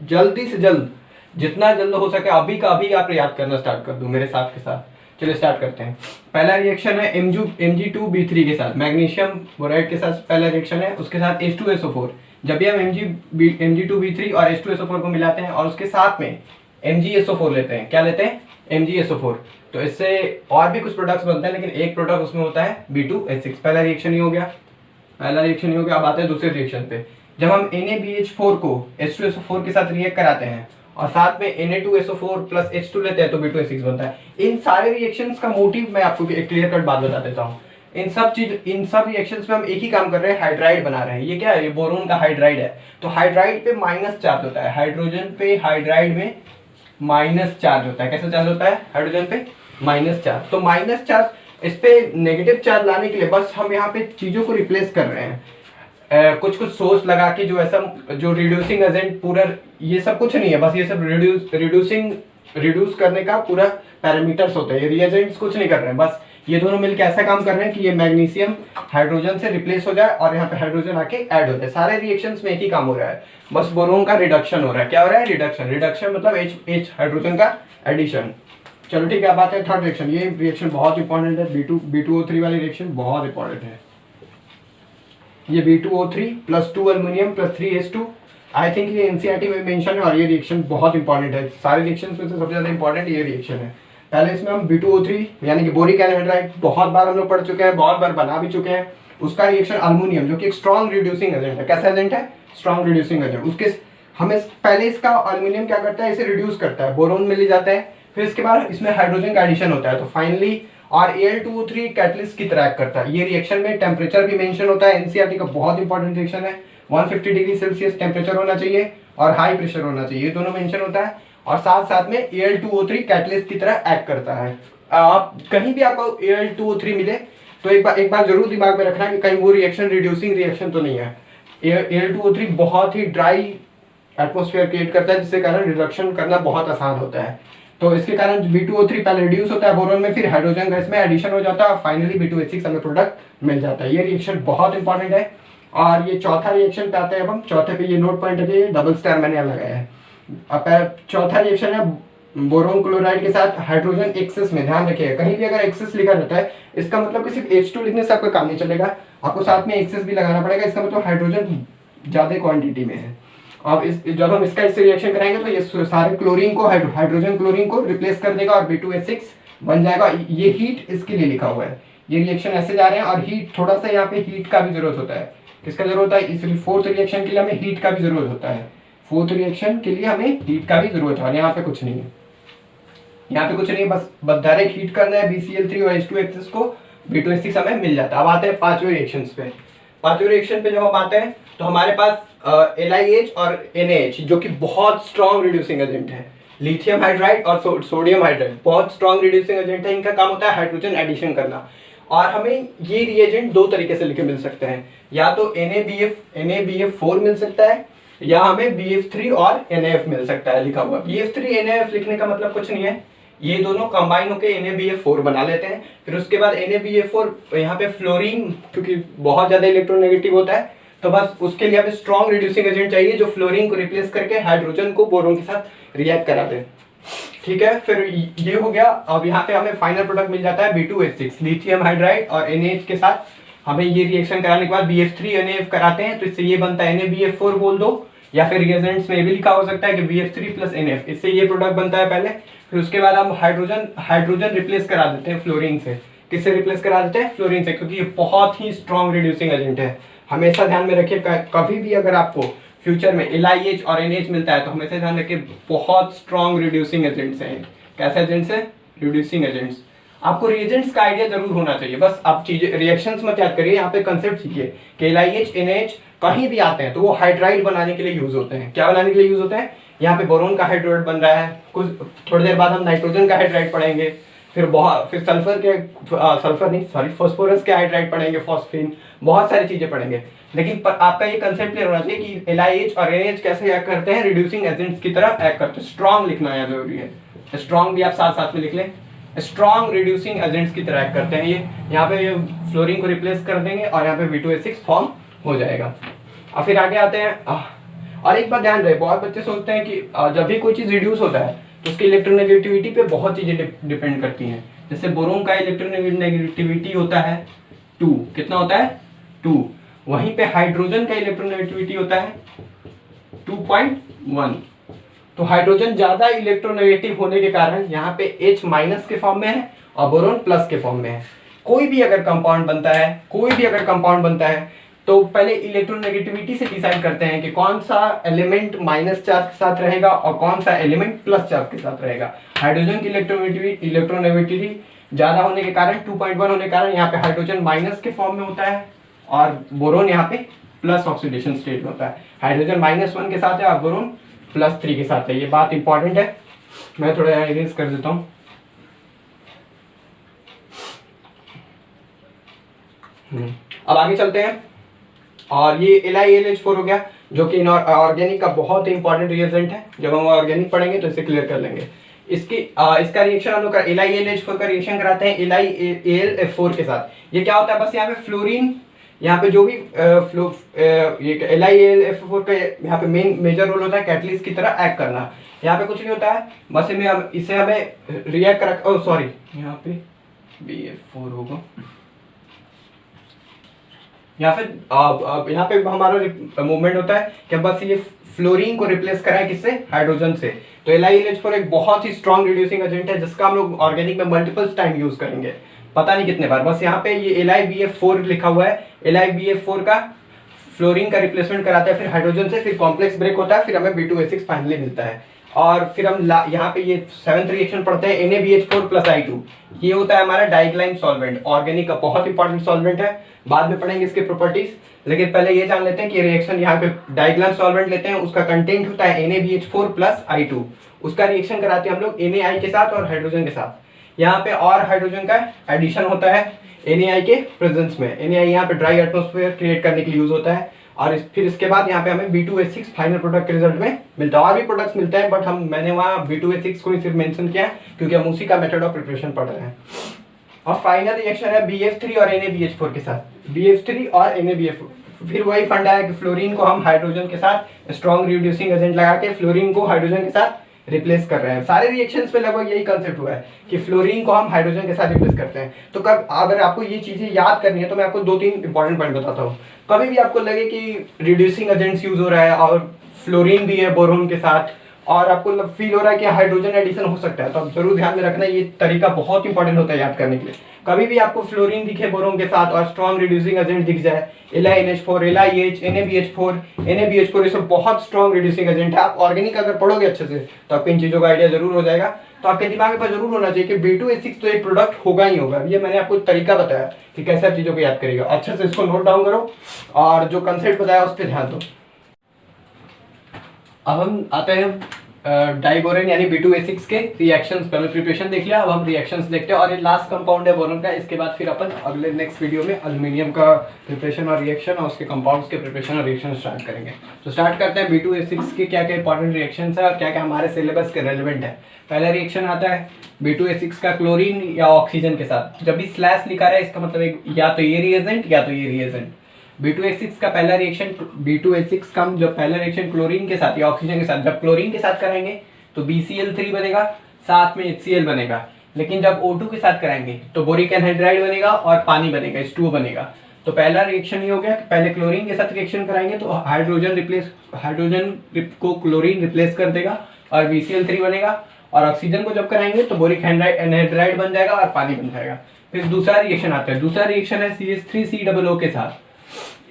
जल्दी से जल्द, जितना जल्द हो सके अभी का अभी आप याद करना स्टार्ट कर दो मेरे साथ के साथ। चलिए स्टार्ट करते हैं। पहला रिएक्शन है Mg2B3 के साथ, मैग्नीशियम बोराइड के साथ पहला रिएक्शन है, उसके साथ H2SO4। जब भी हम Mg2B3 और H2SO4 को मिलाते हैं और उसके साथ में MgSO4 लेते हैं, क्या लेते हैं, MgSO4, तो इससे और भी कुछ प्रोडक्ट्स बनते हैं लेकिन एक प्रोडक्ट उसमें होता है B2H6। पहला रिएक्शन ही हो गया, पहला रिएक्शन ही हो गया। अब आते हैं दूसरे रिएक्शन पे। जब हम NaBH4 को H2SO4 के साथ रिएक्ट कराते हैं और साथ में Na2SO4 प्लस H2 लेते हैं तो B2H6 बनता है। इन सारे रिएक्शंस का मोटिव मैं आपको एक क्लियर कट बात बता देता हूँ। इन सब रिएक्शंस में हम एक ही काम कर रहे हैं, हाइड्राइड बना रहे हैं। ये क्या है, ये बोरोन का हाइड्राइड है। तो हाइड्राइड पे माइनस चार्ज होता है, हाइड्रोजन पे हाइड्राइड में माइनस चार्ज होता है। कैसे चार्ज होता है, हाइड्रोजन पे माइनस चार्ज। तो माइनस चार्ज, इस पे नेगेटिव चार्ज लाने के लिए बस हम यहाँ पे चीजों को रिप्लेस कर रहे हैं, कुछ कुछ सोर्स लगा के, जो ऐसा जो रिड्यूसिंग एजेंट पूरा, ये सब कुछ नहीं है, बस ये सब रिड्यूस करने का पूरा पैरामीटर्स होते हैं। ये रिएजेंट्स कुछ नहीं कर रहे हैं, बस ये दोनों मिलकर ऐसा काम कर रहे हैं कि ये मैग्नीशियम हाइड्रोजन से रिप्लेस हो जाए और यहाँ पे हाइड्रोजन आके ऐड हो जाए। सारे रिएक्शंस में एक ही काम हो रहा है, बस बोरोन का रिडक्शन हो रहा है। क्या हो रहा है, रिडक्शन। रिडक्शन मतलब H हाइड्रोजन का एडिशन। चलो ठीक है, अब आते हैं थर्ड रिएक्शन। ये रिएक्शन बहुत इंपॉर्टेंट है, B2O3 वाली रिएक्शन बहुत इंपॉर्टेंट है। ये B2O3 plus 2 aluminium plus 3H2, I think ये NCERT में मेंशन है और ये रिएक्शन बहुत इंपॉर्टेंट है। सारे रिएक्शंस में से सबसे ज्यादा इंपॉर्टेंट ये रिएक्शन है। पहले इसमें हम B2O3 यानी कि बोरिक एनहाइड्राइड बहुत बार हम लोग पढ़ चुके हैं, बहुत बार बना भी चुके हैं। उसका रिएक्शन अल्युमिनियम जो कि एक स्ट्रॉन्ग रिड्यूसिंग एजेंट है। कैसा एजेंट है, स्ट्रॉन्ग रिड्यूसिंग एजेंट। उसके हमें पहले इसका अल्युमिनियम क्या करता है, इसे रिड्यूस करता है, बोरोन मिल जाता है, फिर इसके बाद इसमें हाइड्रोजन का एडिशन होता है, तो फाइनली और Al2O3 कैटलिस्ट की तरह करता है। ये रिएक्शन में टेम्परेचर भी मेंशन होता है, NCERT का बहुत इंपॉर्टेंट रिएक्शन है। 150 डिग्री सेल्सियस टेम्परेचर होना चाहिए और हाई प्रेशर होना चाहिए, ये दोनों मेंशन होता है। और साथ साथ में Al2O3 कैटलिस्ट की तरह एक्ट करता है। आप कहीं भी आपको Al2O3 मिले तो एक बार जरूर दिमाग में रखना कि कहीं वो रिएक्शन रिड्यूसिंग रिएक्शन तो नहीं है। Al2O3 बहुत ही ड्राई एटमोस्फेयर क्रिएट करता है, जिससे कारण रिडक्शन करना बहुत आसान होता है। तो इसके कारण B2O3 पहले रिड्यूस होता है बोरोन में, फिर हाइड्रोजन का इसमें एडिशन हो जाता है और फाइनली B2H6 हमें प्रोडक्ट मिल जाता है। ये रिएक्शन बहुत इंपॉर्टेंट है। और ये चौथा रिएक्शन पे आते हैं। अब हम चौथे पे, ये नोट पॉइंट है, डबल स्टार मैंने यहाँ लगाया है। अब चौथा रिएक्शन है बोरोन क्लोराइड के साथ हाइड्रोजन एक्सेस में। ध्यान रखिएगा, कहीं भी अगर एक्सेस लिखा रहता है इसका मतलब कि सिर्फ H2 लिखने से आपका काम नहीं चलेगा, आपको साथ में एक्सेस भी लगाना पड़ेगा। इसका मतलब हाइड्रोजन ज्यादा क्वांटिटी में है। अब जब हम इसका इससे रिएक्शन कराएंगे तो ये सारे क्लोरीन को, हाइड्रोजन क्लोरीन को रिप्लेस कर देगा और B2H6 बन जाएगा। ये हीट इसके लिए लिखा हुआ है। ये रिएक्शन ऐसे जा रहे हैं और हीट, थोड़ा सा यहाँ पे हीट का भी जरूरत होता है। किसका जरूरत होता है, इसलिए फोर्थ रिएक्शन के लिए हमें हीट का भी जरूरत होता है। फोर्थ रिएक्शन के लिए हमें हीट का भी जरूरत है और यहाँ पे कुछ नहीं है, यहाँ पे कुछ नहीं है, बस डायरेक्ट हीट करना है BCl3 और H2 को, B2H6 हमें मिल जाता है। अब आते हैं पांचवें रिएक्शन पे। पांचवें रिएक्शन पे जब हम आते हैं तो हमारे पास LiH और NaH जो कि बहुत स्ट्रॉन्ग रिड्यूसिंग एजेंट है। लिथियम हाइड्राइड और सोडियम हाइड्राइड बहुत स्ट्रॉन्ग रिड्यूसिंग एजेंट है। इनका काम होता है हाइड्रोजन एडिशन करना। और हमें ये रिएजेंट दो तरीके से लिखे मिल सकते हैं, या तो NaBF4 मिल सकता है या हमें BF3 और NaF मिल सकता है लिखा हुआ। BF3 NaF लिखने का मतलब कुछ नहीं है, ये दोनों कंबाइन होकर NaBF4 बना लेते हैं। फिर उसके बाद NaBF4 यहाँ पे फ्लोरीन, क्योंकि बहुत ज्यादा इलेक्ट्रोनेगेटिव होता है तो बस उसके लिए हमें स्ट्रॉन्ग रिड्यूसिंग एजेंट चाहिए जो फ्लोरीन को रिप्लेस करके हाइड्रोजन को बोरोन के साथ रिएक्ट करा दे। ठीक है, फिर ये हो गया। अब यहाँ पे हमें फाइनल प्रोडक्ट मिल जाता है B2H6 लिथियम हाइड्राइड और NaH के साथ। हमें ये रिएक्शन कराने के बाद BF3 NaF कराते हैं तो इससे ये बनता है NaBF4 बोल दो, या फिर रिएजेंट्स में भी लिखा हो सकता है कि BF3 प्लस NaF, इससे ये प्रोडक्ट बनता है पहले। फिर उसके बाद हम हाइड्रोजन रिप्लेस करा देते हैं फ्लोरीन से। किससे रिप्लेस करा देते हैं? फ्लोरीन से, क्योंकि ये बहुत ही स्ट्रॉन्ग रिड्यूसिंग एजेंट है। हमेशा ध्यान में रखिए, कभी भी अगर आपको फ्यूचर में LiH और NaH मिलता है तो हमेशा ध्यान रखिए बहुत स्ट्रॉन्ग रिड्यूसिंग एजेंट्स हैं। कैसे एजेंट्स हैं? Reducing agents. आपको रिएजेंट्स का आइडिया जरूर होना चाहिए, बस आप चीजें रिएक्शंस मत याद करिए, यहाँ पे कंसेप्ट सीखिए कि LiH NaH कहीं भी आते हैं तो वो हाइड्राइड बनाने के लिए यूज होते हैं। क्या बनाने के लिए यूज होते हैं? यहाँ पे बोरोन का हाइड्राइड बन रहा है, कुछ थोड़ी देर बाद हम नाइट्रोजन का हाइड्राइड पढ़ेंगे, फिर फास्फोरस के हाइड्राइड पढ़ेंगे, फॉस्फीन, बहुत सारी चीजें पढ़ेंगे। लेकिन आपका ये कंसेप्ट क्लियर होना चाहिए कि LiH और NaH कैसे एक्ट करते हैं, रिड्यूसिंग एजेंट्स की तरह एक्ट करते हैं। स्ट्रॉन्ग लिखना है जरूरी है, स्ट्रॉन्ग भी आप साथ साथ में लिख लें। स्ट्रॉन्ग रिड्यूसिंग एजेंट्स की तरह एक्ट करते हैं ये। यहाँ पे ये फ्लोरीन को रिप्लेस कर देंगे और यहाँ पे B2H6 फॉर्म हो जाएगा। और फिर आगे आते हैं, और एक बात ध्यान रहे, बहुत बच्चे सोचते हैं कि जब भी कोई चीज रिड्यूस होता है तो उसकी इलेक्ट्रोनेगेटिविटी पे बहुत चीजें डिपेंड करती हैं। जैसे बोरोन का इलेक्ट्रोनेगेटिविटी होता है 2, कितना होता है? 2। वहीं पे हाइड्रोजन का इलेक्ट्रोनेगेटिविटी होता है 2.1। तो हाइड्रोजन ज्यादा इलेक्ट्रोनेगेटिव होने के कारण यहाँ पे H माइनस के फॉर्म में है और बोरोन प्लस के फॉर्म में है। कोई भी अगर कंपाउंड बनता है तो पहले इलेक्ट्रोनेगेटिविटी से डिसाइड करते हैं कि कौन सा एलिमेंट माइनस चार्ज के साथ रहेगा और कौन सा एलिमेंट प्लस चार्ज के साथ रहेगा। हाइड्रोजन की इलेक्ट्रोनेगेटिविटी ज्यादा होने के कारण 2.1 होने के कारण यहाँ पे हाइड्रोजन माइनस के फॉर्म में होता है और बोरोन यहाँ पे प्लस ऑक्सीडेशन स्टेट में होता है। हाइड्रोजन -1 के साथ है और बोरोन +3 के साथ है। ये बात इंपॉर्टेंट है, मैं थोड़ा इरेज कर देता हूँ। अब आगे चलते हैं, और ये LiLH4 हो गया जो कि ऑर्गेनिक का बहुत ही इंपॉर्टेंट रिएजेंट है। जब हम ऑर्गेनिक पढ़ेंगे तो इसे क्लियर कर लेंगे। इसका रिएक्शन हम लोग LiLH4 का रिएक्शन कराते हैं LiAlF4 के साथ। ये क्या होता है? बस यहाँ पे फ्लोरीन, यहाँ पे जो भी ये LiAlF4 का यहाँ पे मेजर रोल होता है कैटलिस्ट की तरह एक्ट करना। यहाँ पे कुछ नहीं होता है, बस इसे हमें रिएक्ट कर, यहाँ पे BF4 होगा, या फिर यहाँ पे हमारा मूवमेंट होता है कि बस ये फ्लोरीन को रिप्लेस करा है किससे? हाइड्रोजन से। तो LiLH4 एक बहुत ही स्ट्रॉन्ग रिड्यूसिंग एजेंट है जिसका हम लोग ऑर्गेनिक में मल्टीपल टाइम यूज करेंगे, पता नहीं कितने बार। बस यहाँ पे ये LiBF4 लिखा हुआ है। LiBF4 का फ्लोरीन का रिप्लेसमेंट कराता है फिर हाइड्रोजन से, फिर कॉम्प्लेक्स ब्रेक होता है, फिर हमें B2H6 फाइनली मिलता है। और फिर हम यहाँ पे ये 7th रिएक्शन पढ़ते हैं NaBH4 + I2। ये होता है हमारा डाइक्लाइन सॉल्वेंट, ऑर्गेनिक का बहुत इंपॉर्टेंट सॉल्वेंट है। बाद में पढ़ेंगे इसके प्रॉपर्टीज, लेकिन पहले ये जान लेते हैं कि रिएक्शन यहाँ पे डाइक्लाइन सॉल्वेंट लेते हैं, उसका कंटेंट होता है NaBH4 + I2। उसका रिएक्शन कराते हैं हम लोग Na के साथ और हाइड्रोजन के साथ। यहाँ पे और हाइड्रोजन का एडिशन होता है Na के प्रेजेंस में। Na यहाँ पे ड्राई एटमॉस्फेयर क्रिएट करने के लिए यूज होता है। और फिर इसके बाद यहाँ पे हमें B2H6 फाइनल प्रोडक्ट के रिजल्ट में मिलता है। और भी प्रोडक्ट्स मिलते हैं बट मैंने वहाँ B2H6 को ही सिर्फ मेंशन किया है क्योंकि हम उसी का मेथड ऑफ प्रिपरेशन पढ़ रहे हैं। और फाइनल रिएक्शन है BF3 और NaBH4 के साथ। BF3 और NaBH4, फिर वही फंडा है कि फ्लोरीन को हम हाइड्रोजन के साथ स्ट्रॉन्ग रिड्यूसिंग एजेंट लगा के फ्लोरीन को हाइड्रोजन के साथ रिप्लेस कर रहे हैं। सारे रिएक्शंस पे लगभग यही कंसेप्ट हुआ है कि फ्लोरीन को हम हाइड्रोजन के साथ रिप्लेस करते हैं। तो अगर आपको ये चीजें याद करनी है तो मैं आपको 2-3 इंपॉर्टेंट पॉइंट बताता हूँ। कभी भी आपको लगे कि रिड्यूसिंग एजेंट्स यूज हो रहा है और फ्लोरीन भी है बोरोन के साथ और आपको फील हो रहा है कि हाइड्रोजन एडिशन हो सकता है, तो आप जरूर ध्यान में रखना, ये तरीका बहुत इंपॉर्टेंट होता है याद करने के लिए। कभी भी आपको फ्लोरीन दिखे बोरोन के साथ और स्ट्रॉन्ग रिड्यूसिंग एजेंट दिख जाए, LiNH4, LiH, NaBH4 ये सब बहुत स्ट्रॉन्ग रिड्यूसिंग एजेंट है। आप ऑर्गेनिक अगर पढ़ोगे अच्छे से तो आपको इन चीजों का आइडिया जरूर हो जाएगा। तो आपके दिमाग में जरूर होना चाहिए कि B2H6 तो एक प्रोडक्ट होगा ही होगा। ये मैंने आपको तरीका बताया कि कैसे आप चीजों को याद करेगा। अच्छे से इसको नोट डाउन करो और जो कंसेप्ट बताया उस पर ध्यान दो। अब हम आते हैं डाइबोरेन यानी B2A6 के रिएक्शंस पहले प्रिपरेशन देख लिया, अब हम रिएक्शंस देखते हैं और ये लास्ट कंपाउंड है बोरोन का। इसके बाद फिर अपन अगले नेक्स्ट वीडियो में एल्युमिनियम का प्रिपरेशन और रिएक्शन और उसके कंपाउंड्स के प्रिपरेशन और रिएक्शन स्टार्ट करेंगे। तो स्टार्ट करते हैं B2A6 के क्या क्या इंपॉर्टेंट रिएक्शंस है और क्या क्या हमारे सिलेबस के रेलिवेंट है। पहला रिएक्शन आता है B2A6 का क्लोरीन या ऑक्सीजन के साथ। जब भी स्लैश लिखा रहा है इसका मतलब एक या तो ये रिएजेंट या तो ये रिएजेंट। B2A6 का पहला रिएक्शन B2A6 का जब पहला रिएक्शन क्लोरीन के साथ या ऑक्सीजन के साथ, जब क्लोरीन के साथ कराएंगे तो BCl3 बनेगा, साथ में HCl बनेगा। लेकिन जब O2 के साथ कराएंगे तो बोरिक एनहाइड्राइड बनेगा और पानी बनेगा, H2O बनेगा। तो पहला रिएक्शन ये हो गया कि पहले क्लोरीन के साथ रिएक्शन कराएंगे तो हाइड्रोजन को क्लोरीन रिप्लेस कर देगा और BCl3 बनेगा, और ऑक्सीजन को जब कराएंगे तो बोरिक एनहाइड्राइड बन जाएगा और पानी बन जाएगा। फिर दूसरा रिएक्शन आता है, दूसरा रिएक्शन है CH3COO के साथ,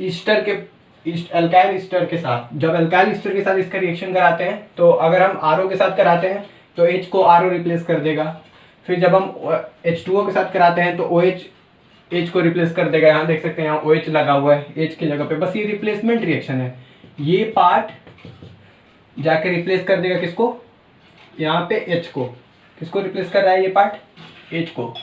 ईस्टर के अल्काइल ईस्टर के साथ। जब अल्काइल ईस्टर के साथ इसका रिएक्शन कराते हैं तो अगर हम RO के साथ कराते हैं तो H को RO रिप्लेस कर देगा। फिर जब हम H2O के साथ कराते हैं तो OH H को रिप्लेस कर देगा। यहाँ देख सकते हैं यहाँ OH लगा हुआ है H की जगह पे, बस ये रिप्लेसमेंट रिएक्शन है। ये पार्ट जाके रिप्लेस कर देगा किसको, यहाँ पे H को। किसको रिप्लेस कर रहा है ये पार्ट, H को।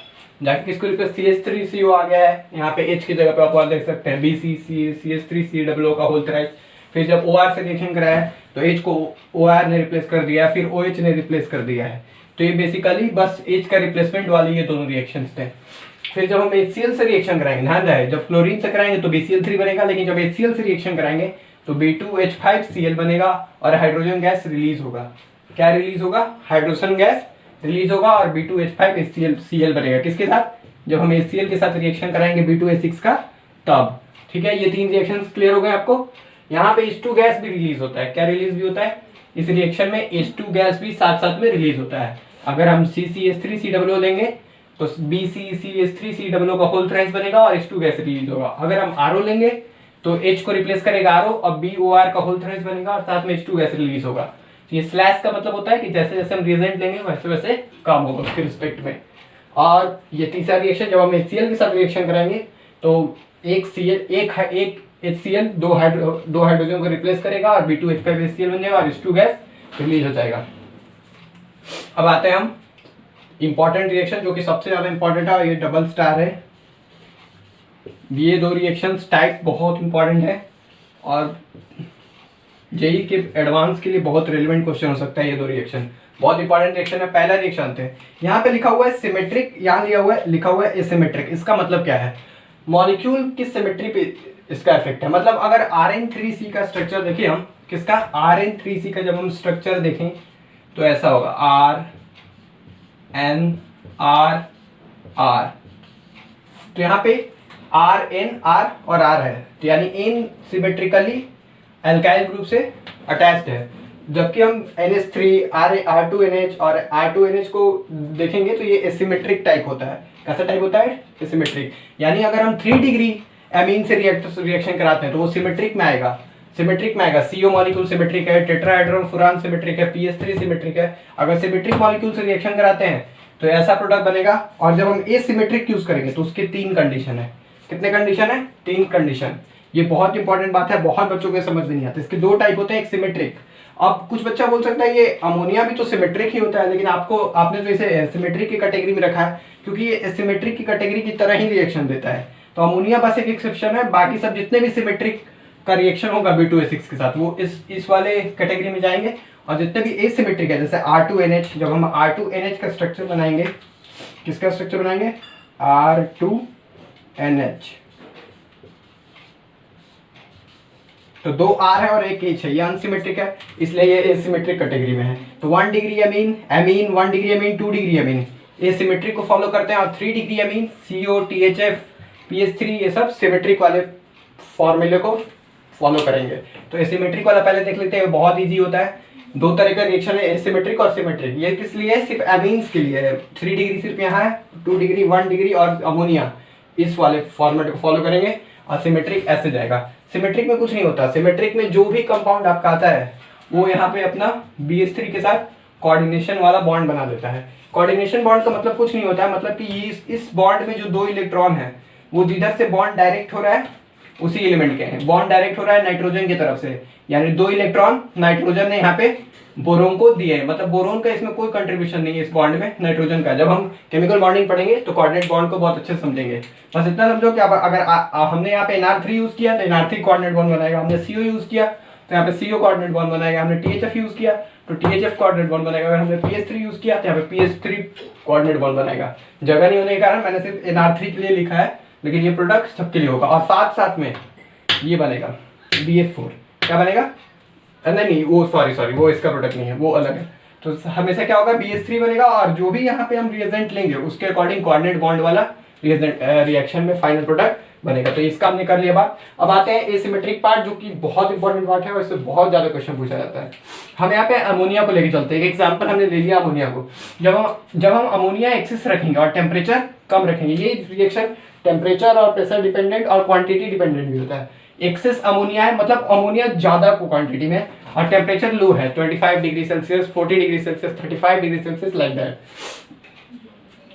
जाके किसको रिप्लेस, CH3CO आ गया है यहाँ पे H की जगह पे, आप देख सकते हैं CH3COO का होल थ्राइस। फिर जब OR से रिएक्शन कराया है तो H को OR ने रिप्लेस कर दिया है, फिर OH ने रिप्लेस कर दिया है। तो ये बेसिकली बस H का रिप्लेसमेंट वाली ये दोनों रिएक्शंस थे। फिर जब हम HCl से रिएक्शन कराएंगे, ध्यान रहे जब क्लोरीन से कराएंगे तो BCl3 बनेगा, लेकिन जब HCl से रिएक्शन कराएंगे तो B2H5Cl बनेगा और हाइड्रोजन गैस रिलीज होगा। क्या रिलीज होगा, हाइड्रोजन गैस रिलीज होगा और B2H5Cl बनेगा। किसके साथ, जब हम HCl के साथ रिएक्शन कराएंगे B2A6 का तब। ठीक है, ये तीन रिएक्शंस क्लियर हो गए आपको। यहाँ पे H2 गैस भी रिलीज होता है। क्या रिलीज भी होता है इस रिएक्शन में, H2 गैस भी साथ साथ में रिलीज होता है। अगर हम CCH3COO लेंगे तो BCCH3COO का होल थ्राइस बनेगा और H2 गैस रिलीज होगा। अगर हम RO लेंगे तो H को रिप्लेस करेगा RO और BOR का होल थ्राइस बनेगा और साथ में H2 गैस रिलीज होगा। ये स्लैश का मतलब होता है कि जैसे जैसे हम रिएजेंट लेंगे वैसे वैसे कम होगा उसके रिस्पेक्ट में। और ये तीसरा रिएक्शन जब हम HCl के साथ रिएक्शन कराएंगे तो एक HCl दो हाइड्रोजन को रिप्लेस करेगा और B2H5HCl बन जाएगा और H2 गैस रिलीज हो जाएगा। अब आते हैं हम इंपॉर्टेंट रिएक्शन जो कि सबसे ज्यादा इंपॉर्टेंट है, ये डबल स्टार है। ये दो रिएक्शन टाइप बहुत इंपॉर्टेंट है और जेई के एडवांस के लिए बहुत रेलेवेंट क्वेश्चन हो सकता है। ये दो रिएक्शन बहुत इंपॉर्टेंट रिएक्शन है। पहला रिएक्शन थे, यहाँ पे लिखा हुआ है सिमेट्रिक, यहाँ लिखा हुआ है एसिमेट्रिक। इसका मतलब क्या है, मॉलिक्यूल किस सिमेट्री पे इसका इफेक्ट है। मतलब अगर RN3C का स्ट्रक्चर देखिए हम, किसका, RN3C का जब हम स्ट्रक्चर देखें तो ऐसा होगा RNRR। तो यहाँ पे RNR और R है, तो यानी N सिमेट्रिकली एल्काइल ग्रुप से अटैच्ड है, जबकि हम NH3 R2NH और R2NH को देखेंगे तो ये एसिमेट्रिक टाइप होता है। कैसा टाइप होता है, एसिमेट्रिक। यानी अगर हम 3 डिग्री एमीन से रिएक्शन कराते हैं तो वो सिमेट्रिक में आएगा, CO मॉलिक्यूल सिमेट्रिक है, टेट्राहेड्रल फुरान सिमेट्रिक है, PS3 सिमेट्रिक है। अगर सिमेट्रिक मॉलिक्यूल से रिएक्शन कराते हैं तो ऐसा प्रोडक्ट बनेगा। और जब हम एसिमेट्रिक यूज करेंगे तो उसके 3 कंडीशन है। कितने कंडीशन है, 3 कंडीशन। ये बहुत इंपॉर्टेंट बात है, बहुत बच्चों को समझ नहीं आता। इसके 2 टाइप होते हैं, एक सिमेट्रिक। अब कुछ बच्चा बोल सकता है ये अमोनिया भी तो सिमेट्रिक ही होता है, लेकिन आपने तो इसे सिमेट्रिक की कैटेगरी में रखा है क्योंकि ये सिमेट्रिक की कैटेगरी की तरह ही रिएक्शन देता है। तो अमोनिया बस एक एक्सेप्शन है, बाकी सब जितने भी सिमेट्रिक का रिएक्शन होगा B2A6 के साथ वो इस वाले कैटेगरी में जाएंगे। और जितने भी एसिमेट्रिक है जैसे R2NH, जब हम R2NH का स्ट्रक्चर बनाएंगे, किसका स्ट्रक्चर बनाएंगे, R2NH, तो 2 R है और एक H है, ये अनसिमेट्रिक है इसलिए ये एसिमेट्रिक कैटेगरी में है। तो 1 degree amine 1 degree amine, 2 degree amine asymmetric को फॉलो करते हैं, और 3 degree amine CO THF PS3 ये सब सिमेट्रिक वाले फॉर्मूले को फॉलो करेंगे। तो एसिमेट्रिक वाला पहले देख लेते हैं, बहुत इजी होता है। 2 तरह का रिएक्शन है, एसिमेट्रिक और सिमेट्रिक। ये किस लिए है, सिर्फ एमीन्स के लिए है। 3 डिग्री सिर्फ यहाँ है, 2 डिग्री 1 डिग्री और अमोनिया इस वाले फॉर्मेट को फॉलो करेंगे, और सिमेट्रिक ऐसे जाएगा। सिमेट्रिक में कुछ नहीं होता, सिमेट्रिक में जो भी कंपाउंड आपका आता है वो यहाँ पे अपना BH3 के साथ कोऑर्डिनेशन वाला बॉन्ड बना देता है। कोऑर्डिनेशन बॉन्ड का मतलब कुछ नहीं होता है, मतलब कि इस बॉन्ड में जो 2 इलेक्ट्रॉन है वो जिधर से बॉन्ड डायरेक्ट हो रहा है उसी एलिमेंट के हैं। बॉन्ड डायरेक्ट हो रहा है नाइट्रोजन की तरफ से, यानी 2 इलेक्ट्रॉन नाइट्रोजन ने यहाँ पे बोरोन को दिए हैं, मतलब बोरोन का इसमें कोई कंट्रीब्यूशन नहीं है इस बॉन्ड में नाइट्रोजन का। जब हम केमिकल बॉन्डिंग पढ़ेंगे तो कोऑर्डिनेट बॉन्ड को बहुत अच्छे से समझेंगे। बस इतना समझो कि अगर हमने यहाँ पे NR3 यूज किया तो NR3 कोऑर्डिनेट बॉन्ड बनाएगा, हमने CO यूज किया तो यहाँ पे CO कोऑर्डिनेट बॉन्ड बनाएगा, हमने THF यूज किया तो THF कोऑर्डिनेट बॉन्ड बनाएगा, अगर हमने PS3 यूज किया तो यहाँ पे PS3 कोऑर्डिनेट बॉन्ड बनाएगा। जगह नहीं होने के कारण मैंने सिर्फ NR3 के लिए लिखा है, लेकिन ये प्रोडक्ट सबके लिए होगा। और साथ साथ में ये बनेगा BF4, क्या बनेगा? नहीं वो सॉरी वो इसका प्रोडक्ट नहीं है, वो अलग है। तो हमेशा क्या होगा, BH3 बनेगा, और जो भी यहाँ पे हम रिएजेंट लेंगे उसके अकॉर्डिंग कोऑर्डिनेट बॉन्ड वाला रिएक्शन में फाइनल प्रोडक्ट बनेगा। तो इसका हमने कर लिया बात। अब आते हैं एसिमेट्रिक पार्ट, जो कि बहुत इंपॉर्टेंट पार्ट है और इससे बहुत ज्यादा क्वेश्चन पूछा जाता है। हम यहाँ पे अमोनिया को लेके चलते हैं। एक एग्जाम्पल हमने ले लिया अमोनिया को। जब हम अमोनिया एक्सिस रखेंगे और टेम्परेचर कम रखेंगे, ये रिएक्शन टेम्परेचर और प्रेशर डिपेंडेंट और क्वांटिटी डिपेंडेंट भी होता है। एक्सेस अमोनिया है, मतलब अमोनिया ज्यादा क्वांटिटी में, और टेम्परेचर लो है 25 degree Celsius, 40 degree Celsius, 35 degree Celsius, like that.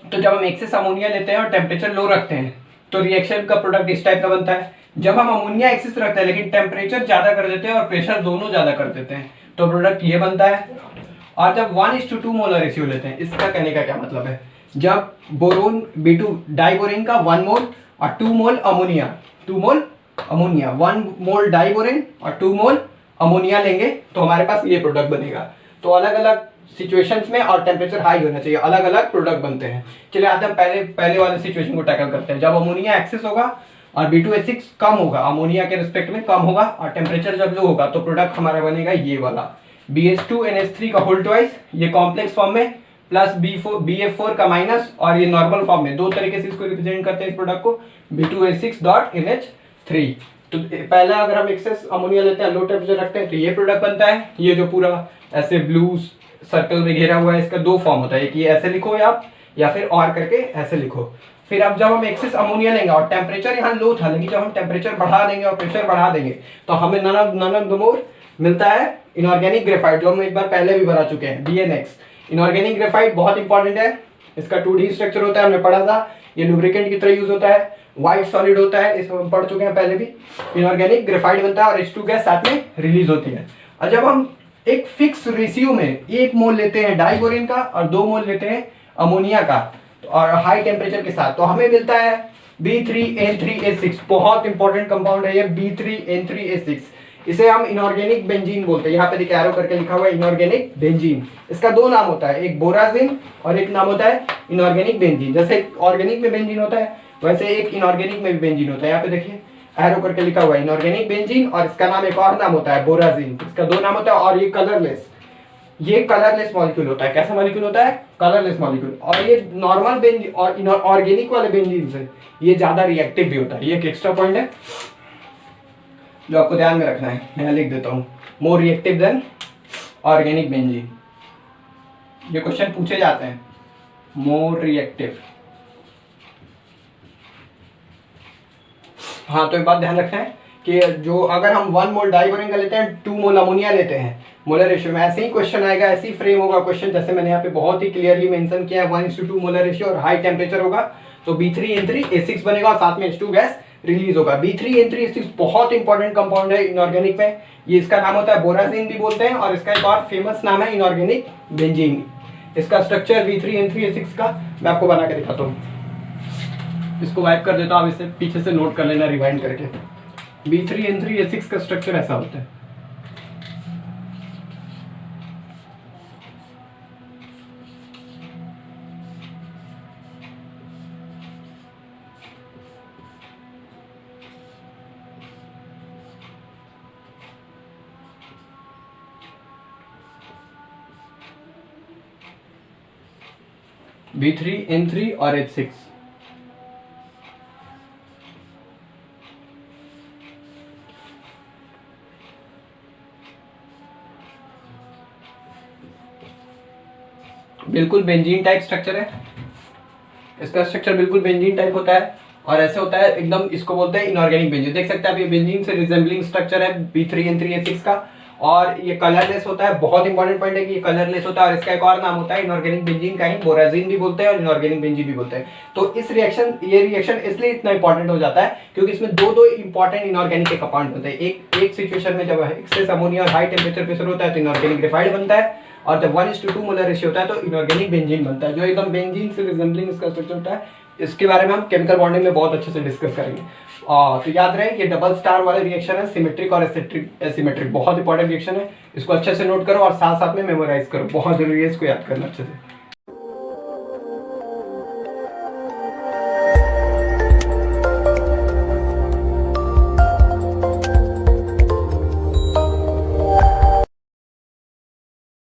तो जब हम एक्सेस अमोनिया लेते हैं और टेम्परेचर लो रखते हैं तो रिएक्शन का प्रोडक्ट इस टाइप का बनता है। जब हम अमोनिया एक्सेस रखते हैं लेकिन टेम्परेचर ज्यादा कर देते हैं और प्रेशर दोनों ज्यादा कर देते हैं तो प्रोडक्ट ये बनता है। और जब 1:2 मोलर रेशियो लेते हैं, इसका कहने का क्या मतलब है, जब बोरोन B2 डाइबोरेन का 1 मोल और 2 मोल अमोनिया, 2 मोल अमोनिया, 1 मोल डाइबोरेन और 2 मोल अमोनिया लेंगे तो हमारे पास ये प्रोडक्ट बनेगा। तो अलग अलग सिचुएशंस में और टेम्परेचर हाई होना चाहिए, अलग अलग प्रोडक्ट बनते हैं। चलिए आज हम पहले वाले सिचुएशन को टैकल करते हैं। जब अमोनिया एक्सेस होगा और B2H6 कम होगा, अमोनिया के रिस्पेक्ट में कम होगा, और टेम्परेचर जब लो होगा तो प्रोडक्ट हमारा बनेगा ये वाला BH2NH3 का होल ट्वाइस, ये कॉम्प्लेक्स फॉर्म में, प्लस BF4 का माइनस, और ये नॉर्मल फॉर्म में। दो तरीके से इसको रिप्रेजेंट करते हैं इस प्रोडक्ट को, B2H6.NH3। तो पहला अगर हम एक्सेस अमोनिया लेते हैं, लो टेम्परेचर रखते हैं, तो ये प्रोडक्ट बनता है। ये जो पूरा ऐसे ब्लू सर्कल में घेरा हुआ है, इसका 2 फॉर्म होता है, एक ये ऐसे लिखो या फिर और करके ऐसे लिखो। फिर अब जब हम एक्सेस अमोनिया लेंगे और टेम्परेचर यहाँ लो था, लेकिन जब हम टेम्परेचर बढ़ा देंगे और प्रेशर बढ़ा देंगे तो हमें नन ऑफ द मोर मिलता है इनऑर्गेनिक ग्रेफाइट, जो हम एक बार पहले भी बना चुके हैं, BNX। इनऑर्गेनिक ग्रेफाइट बहुत इंपॉर्टेंट है, इसका 2D स्ट्रक्चर होता है, हमने पढ़ा था। ये लुब्रिकेंट की तरह यूज होता है, व्हाइट सॉलिड होता है, इसको हम पढ़ चुके हैं पहले भी। इनऑर्गेनिक ग्रेफाइट बनता है और H2 गैस साथ में रिलीज होती है। और जब हम एक फिक्स रेशियो में 1 मोल लेते हैं डाइबोरेन का और 2 मोल लेते हैं अमोनिया का, और हाई टेम्परेचर के साथ, तो हमें मिलता है B3N3H6। बहुत इंपॉर्टेंट कंपाउंड है ये B3N3H6। इसे हम इनऑर्गेनिक बेंजीन बोलते हैं। यहाँ पे देखिए एरो करके लिखा हुआ है इनऑर्गेनिक बेंजीन। इसका 2 नाम होता है, एक बोराजिन और एक नाम होता है इनऑर्गेनिक बेंजीन। जैसे ऑर्गेनिक में बेंजीन होता है वैसे एक इनऑर्गेनिक में भी बेंजीन होता है। यहाँ पे देखिए एरो करके लिखा हुआ है इनऑर्गेनिक बेंजीन, और इसका नाम एक और नाम होता है बोराजिन। इसका 2 नाम होता है, और ये कलरलेस मॉलिक्यूल होता है। कैसा मॉलिक्यूल होता है? Colourless molecule. और ये नॉर्मल बेंजीन और ऑर्गेनिक वाले बेंजीन से ये ज्यादा रिएक्टिव भी होता है। ये एक एक्स्ट्रा पॉइंट है जो आपको ध्यान में रखना है, मैं लिख देता हूँ, more reactive than organic benzene. ये क्वेश्चन पूछे जाते हैं, मोर रिएक्टिव। हाँ, तो एक बात ध्यान रखना है कि जो अगर हम 1 मोल डाइबोरेन का लेते हैं, 2 मोल अमोनिया लेते हैं, मोलर रेशियो में ऐसे ही क्वेश्चन आएगा, ऐसे ही फ्रेम होगा क्वेश्चन, जैसे मैंने यहाँ पे बहुत ही क्लियरली मेंशन किया है, 1:2 मोलर रेशियो और हाई टेम्परेचर होगा तो B3N3H6 बनेगा और साथ में H2 गैस रिलीज होगा। B3N3H6 बहुत इंपॉर्टेंट कंपाउंड है इनऑर्गेनिक में। ये इसका नाम होता है बोराजिन भी बोलते हैं, और इसका एक और फेमस नाम है इनऑर्गेनिक बेंजीन। इसका स्ट्रक्चर B3N3H6 का मैं आपको बना के दिखाता हूँ। इसको वाइप कर देता हूँ, आप इसे पीछे से नोट कर लेना रिवाइंड करके। B3N3H6 का स्ट्रक्चर ऐसा होता है। B3N3 और H6। बिल्कुल बेंजीन टाइप स्ट्रक्चर है, इसका स्ट्रक्चर बिल्कुल बेंजीन टाइप होता है, और ऐसे होता है एकदम, इसको बोलते हैं इनऑर्गेनिक बेंजीन। देख सकते हैं आप ये बेंजीन से रिजेंबलिंग स्ट्रक्चर है B3N3H6 का, और ये कलरलेस होता है। बहुत इंपॉर्टेंट पॉइंट है कि ये कलरलेस होता है और इसका एक और नाम होता है इनऑर्गेनिक बेंजीन का ही बोराजीन भी बोलते हैं और इनऑर्गेनिक बेंजीन भी बोलते हैं। तो ये रिएक्शन इसलिए इतना इंपॉर्टेंट हो जाता है क्योंकि इसमें दो इंपॉर्टेंट इनऑर्गेनिक के कंपाउंड होते हैं। एक सिचुएशन में जब एक्सेस अमोनिया और हाई टेम्परेचर पे शुरू होता है तो इनऑर्गेनिक ग्रेफाइट बनता है, और जब 1:2 मोलर रेशियो होता है तो इनऑर्गेनिक बेंजीन बनता है, जो एकदम बेंजीन से रिजेंबलिंग इसका स्ट्रक्चर होता है। इसके बारे में हम केमिकल बॉन्डिंग में बहुत अच्छे से डिस्कस करेंगे। तो याद रहे ये डबल स्टार वाला रिएक्शन है, सिमेट्रिक और एसिमेट्रिक, बहुत इंपॉर्टेंट रिएक्शन है। इसको अच्छे से नोट करो और साथ साथ में मेमोराइज करो, बहुत जरूरी है इसको याद करना अच्छे से।